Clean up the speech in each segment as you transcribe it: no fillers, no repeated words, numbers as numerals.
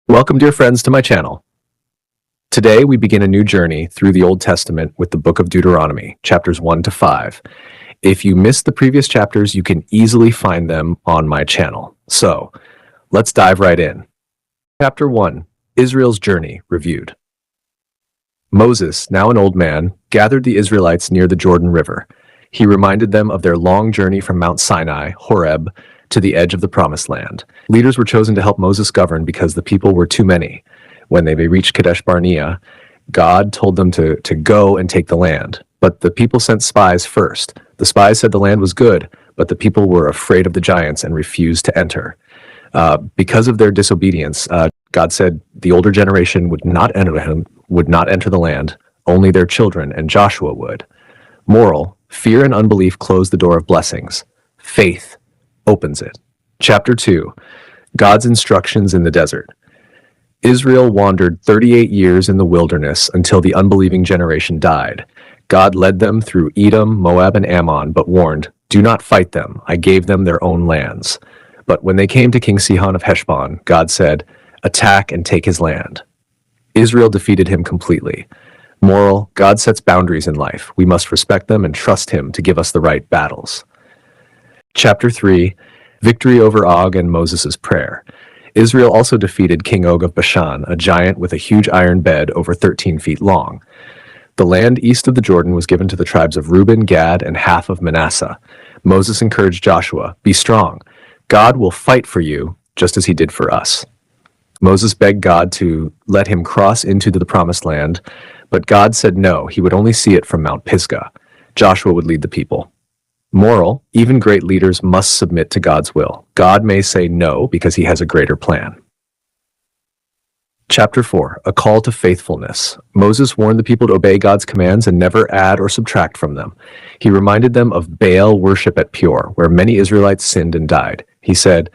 Welcome, dear friends, to my channel. Today we begin a new journey through the Old Testament with the book of Deuteronomy, chapters 1 to 5. If you missed the previous chapters, you can easily find them on my channel. So, let's dive right in. Chapter 1, Israel's Journey Reviewed. Moses, now an old man, gathered the Israelites near the Jordan River. He reminded them of their long journey from Mount Sinai, Horeb, to the edge of the Promised Land. Leaders were chosen to help Moses govern because the people were too many. When they reached Kadesh Barnea, God told them to go and take the land. But the people sent spies first. The spies said the land was good, but the people were afraid of the giants and refused to enter. Because of their disobedience, God said the older generation would not enter the land, only their children, and Joshua would. Moral: fear and unbelief close the door of blessings. Faith opens it. Chapter 2, God's instructions in the desert. Israel wandered 38 years in the wilderness until the unbelieving generation died. God led them through Edom, Moab, and Ammon, but warned, "Do not fight them. I gave them their own lands." But when they came to King Sihon of Heshbon, God said, "Attack and take his land." Israel defeated him completely. Moral: God sets boundaries in life. We must respect them and trust him to give us the right battles. Chapter 3, Victory over Og and Moses' Prayer. Israel also defeated King Og of Bashan, a giant with a huge iron bed over 13 feet long. The land east of the Jordan was given to the tribes of Reuben, Gad, and half of Manasseh. Moses encouraged Joshua, "Be strong. God will fight for you, just as he did for us." Moses begged God to let him cross into the Promised Land, but God said no, he would only see it from Mount Pisgah. Joshua would lead the people. Moral: even great leaders must submit to God's will. God may say no because he has a greater plan. Chapter 4, A Call to Faithfulness. Moses warned the people to obey God's commands and never add or subtract from them. He reminded them of Baal worship at Peor, where many Israelites sinned and died. He said,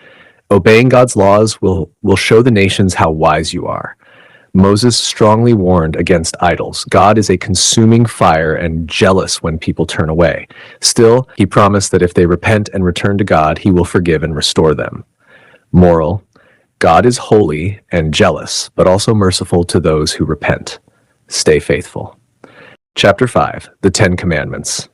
"Obeying God's laws will show the nations how wise you are." Moses strongly warned against idols. God is a consuming fire and jealous when people turn away. Still, he promised that if they repent and return to God, he will forgive and restore them. Moral: God is holy and jealous, but also merciful to those who repent. Stay faithful. Chapter 5, The 10 Commandments.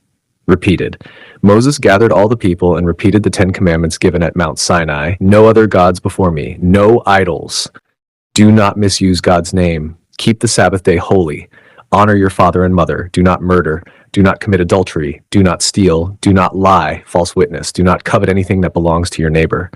Repeated. Moses gathered all the people and repeated the 10 Commandments given at Mount Sinai. No other gods before me. No idols. Do not misuse God's name. Keep the Sabbath day holy. Honor your father and mother. Do not murder. Do not commit adultery. Do not steal. Do not lie, false witness. Do not covet anything that belongs to your neighbor.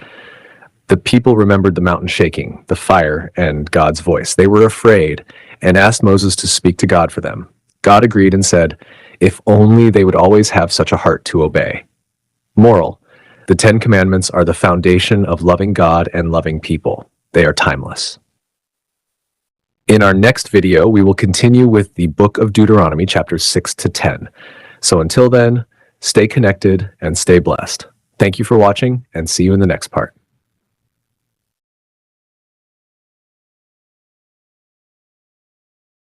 The people remembered the mountain shaking, the fire, and God's voice. They were afraid and asked Moses to speak to God for them. God agreed and said, if only they would always have such a heart to obey. Moral: the 10 Commandments are the foundation of loving God and loving people. They are timeless. In our next video, we will continue with the book of Deuteronomy, chapters 6 to 10. So until then, stay connected and stay blessed. Thank you for watching, and see you in the next part.